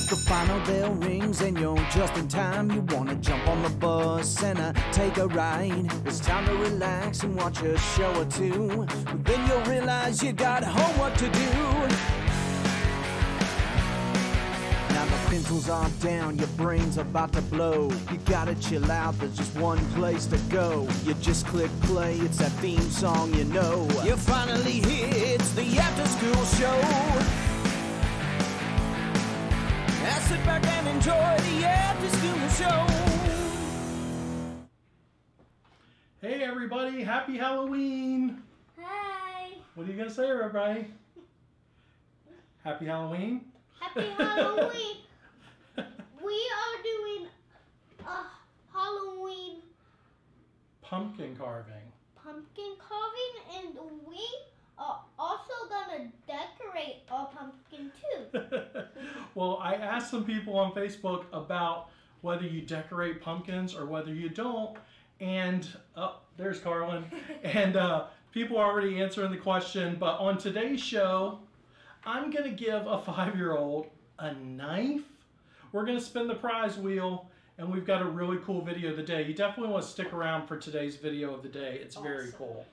The final bell rings and you're just in time. You wanna jump on the bus and take a ride. It's time to relax and watch a show or two. Then you'll realize you got homework to do. Now the pencils are down, your brain's about to blow. You gotta chill out, there's just one place to go. You just click play, it's that theme song you know. You're finally here, it's the after school show. Now sit back and enjoy the after school show. Hey everybody, happy Halloween! Hi! What are you gonna say, everybody? Happy Halloween? Happy Halloween! We are doing a Halloween Pumpkin carving. pumpkin carving, and we are also gonna decorate our pumpkin too. Well, I asked some people on Facebook about whether you decorate pumpkins or whether you don't, and there's Carlin, and people are already answering the question. But on today's show, I'm gonna give a 5-year-old a knife. We're gonna spin the prize wheel, and we've got a really cool video of the day. You definitely want to stick around for today's video of the day. It's very cool.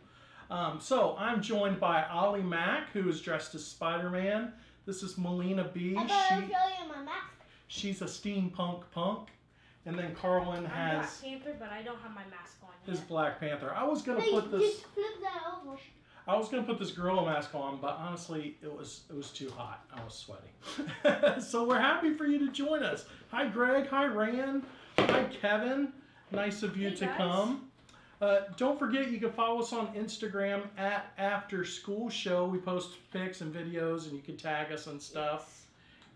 So I'm joined by OllieMac, who is dressed as Spider-Man. This is MileenaB. I'm gonna show you my mask. She's a steampunk punk. And then Carlin has Black Panther, but I don't have my mask on yet. his Black Panther. I was gonna Hey, put this. just flip that over. I was gonna put this gorilla mask on, but honestly, it was too hot. I was sweaty. So we're happy for you to join us. Hi, Greg. Hi, Rand. Hi, Kevin. Nice of you to come. Don't forget, you can follow us on Instagram at After School Show. We post pics and videos, and you can tag us and stuff.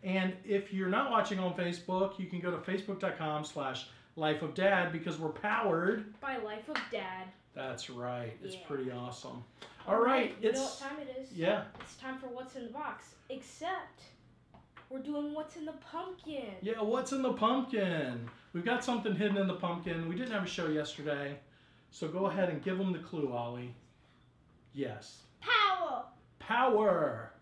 And if you're not watching on Facebook, you can go to facebook.com/lifeofdad because we're powered by Life of Dad. That's right. It's Yeah. pretty awesome. All right. You know what time it is? Yeah. It's time for What's in the Box. Except we're doing What's in the Pumpkin. Yeah, what's in the pumpkin? We've got something hidden in the pumpkin. We didn't have a show yesterday. So go ahead and give them the clue, Ollie. Yes. Power. Power.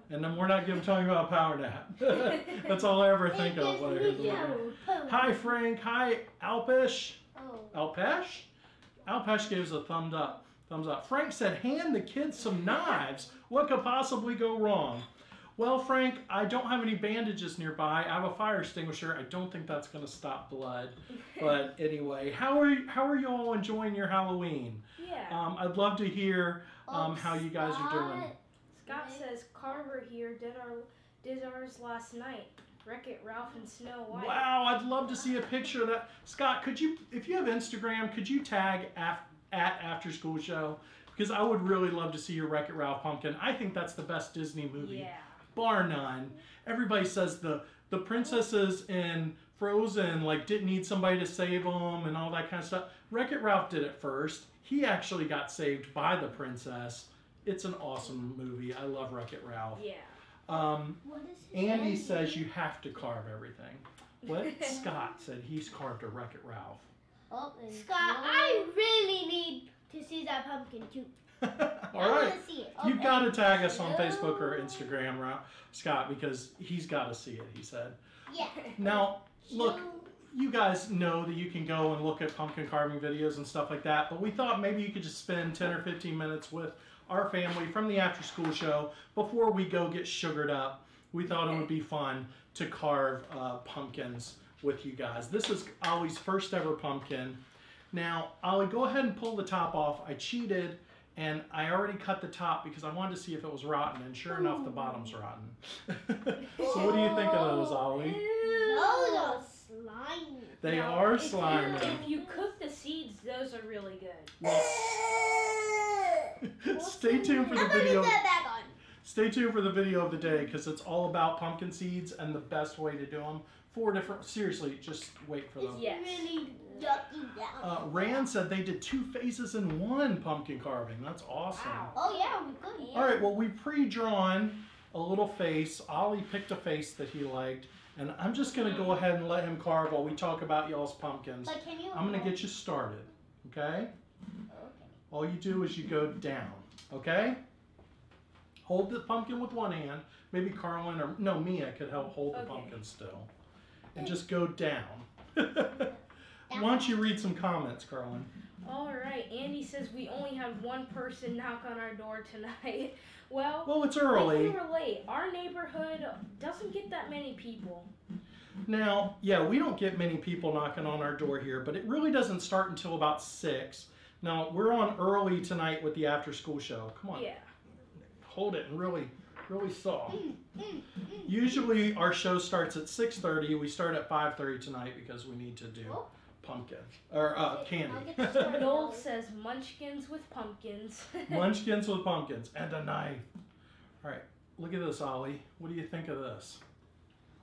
And then we're not talking about power nap. That's all I ever think of when I hear the word. Hi, Frank. Hi, Alpesh. Oh. Alpesh? Alpesh gave us a thumbs up. Thumbs up. Frank said, hand the kids some knives. What could possibly go wrong? Well, Frank, I don't have any bandages nearby. I have a fire extinguisher. I don't think that's going to stop blood. But anyway, how are you all enjoying your Halloween? Yeah. I'd love to hear how you guys are doing. Scott says Carver here did ours last night. Wreck-It Ralph and Snow White. Wow, I'd love to see a picture of that. Scott, could you, if you have Instagram, could you tag at After School Show? Because I would really love to see your Wreck-It Ralph pumpkin. I think that's the best Disney movie. Yeah. Bar none. Everybody says the princesses in Frozen didn't need somebody to save them and all that kind of stuff. Wreck-It Ralph did it first. He actually got saved by the princess. It's an awesome movie. I love Wreck-It Ralph. Yeah. Andy says you have to carve everything. What? Scott said he's carved a Wreck-It Ralph. Oh, Scott, I really need to see that pumpkin too. All right. See it. You've got to tag us on Facebook or Instagram, Scott, because he's got to see it, he said. Yeah. Now, look, you guys know that you can go and look at pumpkin carving videos and stuff like that, but we thought maybe you could just spend 10 or 15 minutes with our family from the After School Show before we go get sugared up. We thought it would be fun to carve pumpkins with you guys. This is Ollie's first ever pumpkin. Now, Ollie, go ahead and pull the top off. I cheated. And I already cut the top because I wanted to see if it was rotten, and sure enough, the bottom's rotten. So what do you think of those, Ollie? Those are slimy. They are slimy. If you cook the seeds, those are really good. Well, stay tuned for the video. That back on. Stay tuned for the video of the day because it's all about pumpkin seeds and the best way to do them. 4 different. Seriously, just wait for them. Yes. Really ducky down. Rand said they did 2 phases in 1 pumpkin carving. That's awesome. Wow. Oh yeah, we could. All right, well, we pre-drawn a little face. Ollie picked a face that he liked, and I'm just going to go ahead and let him carve while we talk about y'all's pumpkins. But can you? I'm going to get you started, okay? Okay. All you do is you go down, okay? Hold the pumpkin with one hand. Maybe Carlin or no, Mia could help hold the pumpkin still. And just go down. Why don't you read some comments, Carlin? All right. Andy says we only had one person knock on our door tonight. Well, it's early. We were late. Our neighborhood doesn't get that many people. Now, yeah, we don't get many people knocking on our door here, but it really doesn't start until about 6. Now, we're on early tonight with the after-school show. Come on. Yeah. Hold it and really soft. Usually our show starts at 6:30. We start at 5:30 tonight because we need to do pumpkin or candy. Noel says munchkins with pumpkins. Munchkins with pumpkins and a knife. All right, look at this, Ollie. What do you think of this?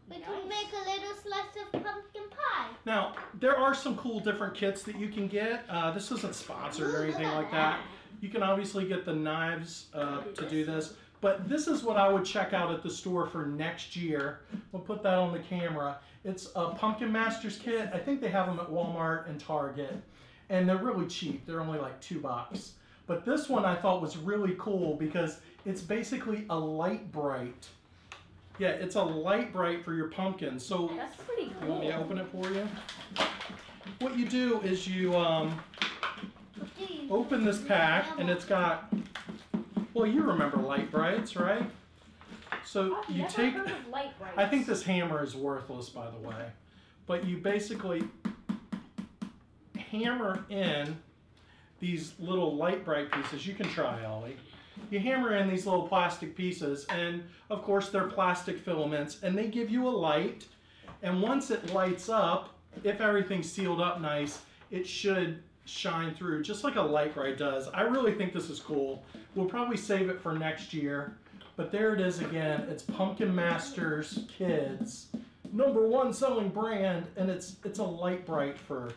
We can make a little slice of pumpkin pie. Now, there are some cool different kits that you can get. This isn't sponsored or anything like that. You can obviously get the knives to do this. But this is what I would check out at the store for next year. We'll put that on the camera. It's a Pumpkin Masters kit. I think they have them at Walmart and Target. And they're really cheap. They're only like $2. But this one I thought was really cool because it's basically a light bright. Yeah, it's a light bright for your pumpkin. So that's pretty cool. You want me to open it for you? What you do is you open this pack and it's got, well, you remember light brights, right? So I've you never take, heard of light brights. I think this hammer is worthless, by the way, but you basically hammer in these little light bright pieces. You can try, Ollie. You hammer in these little plastic pieces, and of course they're plastic filaments, and they give you a light, and once it lights up, if everything's sealed up nice, it should shine through just like a light bright does. I really think this is cool. We'll probably save it for next year, but there it is again. It's Pumpkin Masters Kids, #1 selling brand, and it's a light bright for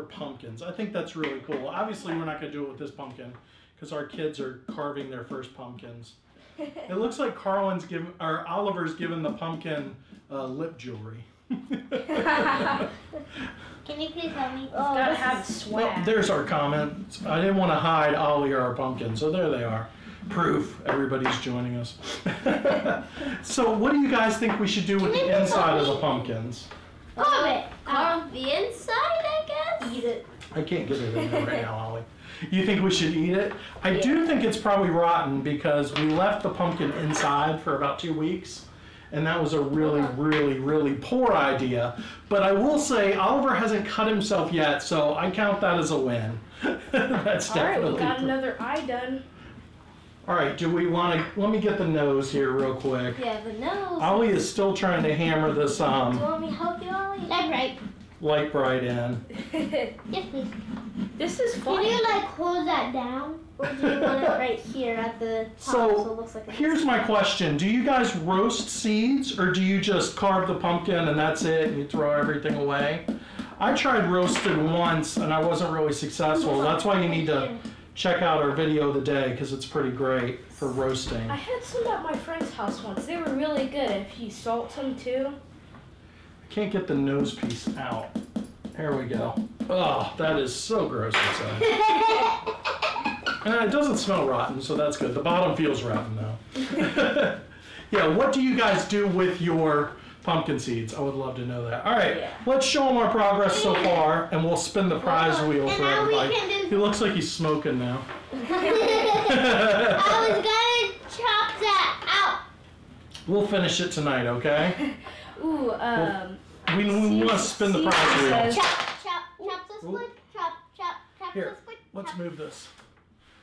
pumpkins. I think that's really cool. Obviously we're not going to do it with this pumpkin because our kids are carving their first pumpkins. It looks like Oliver's given the pumpkin lip jewelry. Can you please help me? It's gotta have swag. Well, there's our comment. I didn't want to hide Ollie or our pumpkin, so there they are. Proof everybody's joining us. So what do you guys think we should do with the inside of the pumpkins? Carve it. Carve the inside, I guess. Eat it. I can't get it in there right now, Ollie. You think we should eat it? I do think it's probably rotten because we left the pumpkin inside for about 2 weeks. And that was a really poor idea. But I will say Oliver hasn't cut himself yet, so I count that as a win. That's All right, definitely. we got another eye done. All right, do we want to? Let me get the nose here real quick. Yeah, the nose. Ollie is still trying to hammer this Do you want me to help you, Ollie? That's right. light bright in. Yes, please. This is fun. Can you like hold that down? Or do you want it right here at the top so it looks like here's my question. Do you guys roast seeds or do you just carve the pumpkin and that's it and you throw everything away? I tried roasted once and I wasn't really successful. That's why you need to check out our video of the day because it's pretty great for roasting. I had some at my friend's house once. They were really good if you salt them too. I can't get the nose piece out. There we go. Oh, that is so gross inside. It doesn't smell rotten, so that's good. The bottom feels rotten though. Yeah, what do you guys do with your pumpkin seeds? I would love to know that. All right, let's show them our progress so far, and we'll spin the prize wheel for everybody. He looks like he's smoking now. I was gonna chop that out. We'll finish it tonight, okay? Ooh, we want to spin the prize wheel. Chop this wood. Chop Here, this wood. let's move this.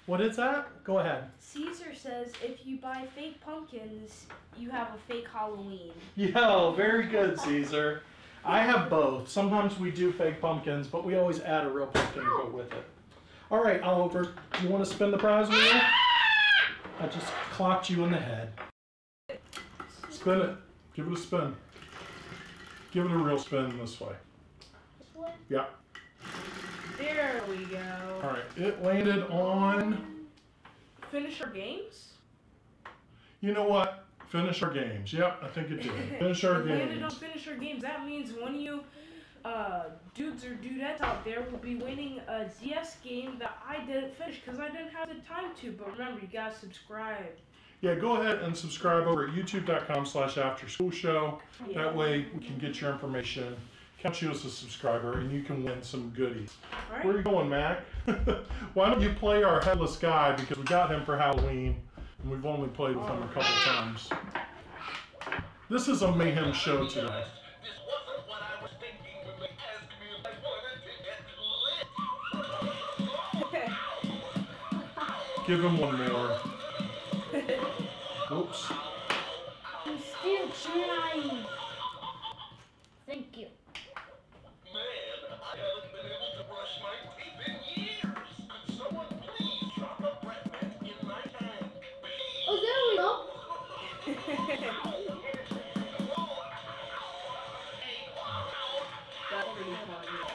What is that? Go ahead. Caesar says if you buy fake pumpkins, you have a fake Halloween. Yo, very good, Caesar. I have both. Sometimes we do fake pumpkins, but we always add a real pumpkin to go with it. All right, Oliver, you want to spin the prize wheel? I just clocked you in the head. Spin it. Give it a spin. Give it a real spin this way. This way? Yeah. There we go. All right. It landed on... Finish our games? You know what? Finish our games. Yep, I think it did. Finish our It landed on games. finish our games. That means one of you dudes or dudettes out there will be winning a DS game that I didn't finish because I didn't have the time to. But remember, you gotta subscribe. Yeah, go ahead and subscribe over at youtube.com/afterschoolshow. That way we can get your information, count you as a subscriber, and you can win some goodies. Right. Where are you going, Mac? Why don't you play our headless guy, because we got him for Halloween, and we've only played with him a couple times. This is a mayhem show today. Give him one more. Oops. I'm still trying. Thank you. Man, I haven't been able to brush my teeth in years. Could someone please drop a breath mint in my tank? Oh, there we go.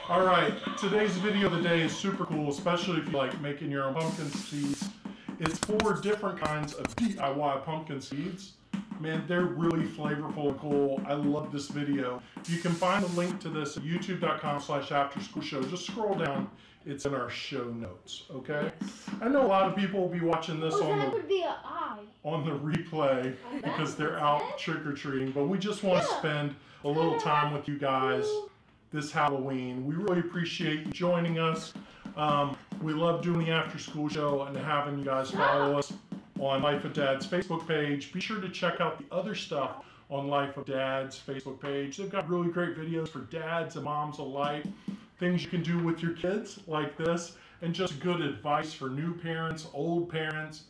All right, today's video of the day is super cool, especially if you like making your own pumpkin seeds. It's 4 different kinds of DIY pumpkin seeds. Man, they're really flavorful and cool. I love this video. You can find the link to this at youtube.com/afterschoolshow. Just scroll down. It's in our show notes, okay? Yes. I know a lot of people will be watching this Oh, on that the would be an eye. replay because they're out trick-or-treating, but we just want to spend a little time with you guys this Halloween. We really appreciate you joining us. We love doing the after school show and having you guys follow us on Life of Dad's Facebook page. Be sure to check out the other stuff on Life of Dad's Facebook page. They've got really great videos for dads and moms alike. Things you can do with your kids like this, and just good advice for new parents, old parents.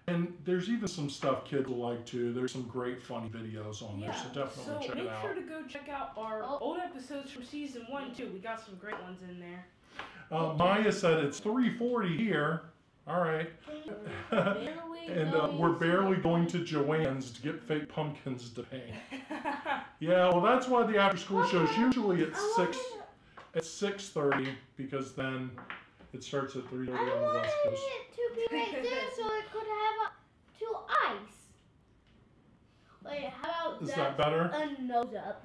And there's even some stuff kids will like too. There's some great funny videos on there, so definitely check it out. Make sure to go check out our old episodes from season 1 too. We got some great ones in there. Maya said it's 3:40 here. All right. And we're barely going to Joann's to get fake pumpkins to paint. Yeah, well, that's why the after school show is usually at 6:30, because then it starts at 3:30 I on the wanted West Coast. it to be right there so it could have 2 eyes. Wait, how about Is that better? a nose up?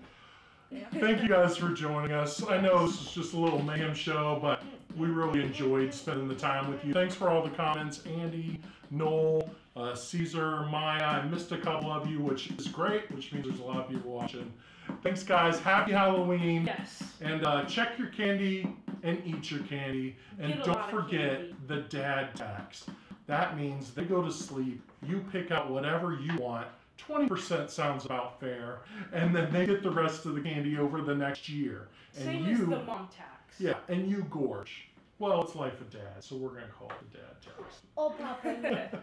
Thank you guys for joining us. I know this is just a little mayhem show, but we really enjoyed spending the time with you. Thanks for all the comments, Andy, Noel, Caesar, Maya. I missed a couple of you, which is great, which means there's a lot of people watching. Thanks, guys. Happy Halloween. Yes. And check your candy and eat your candy. And Get a don't lot of forget candy. the dad tax. That means they go to sleep, you pick out whatever you want. 20% sounds about fair, and then they get the rest of the candy over the next year. And Same you, as the mom tax. yeah, and you gorge. Well, it's Life of Dad, so we're gonna call it the dad tax. Oh, Papa.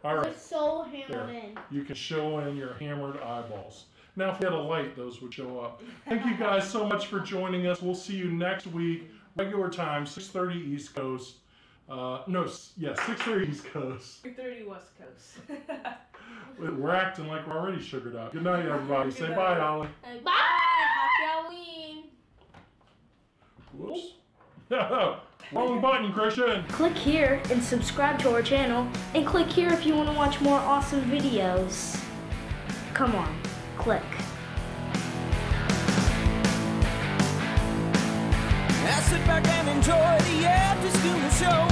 All right, We're so hammered there. in. You can show in your hammered eyeballs. Now, if we had a light, those would show up. Thank you guys so much for joining us. We'll see you next week, regular time, 6:30 East Coast. 6:30 East Coast. 3:30 West Coast. We're acting like we're already sugared up. Good night, everybody. Good Say night. bye, Ollie. Bye! Happy Halloween! Whoops. Wrong button, Christian. Click here and subscribe to our channel, and click here if you want to watch more awesome videos. Come on, click. Now sit back and enjoy the after school show.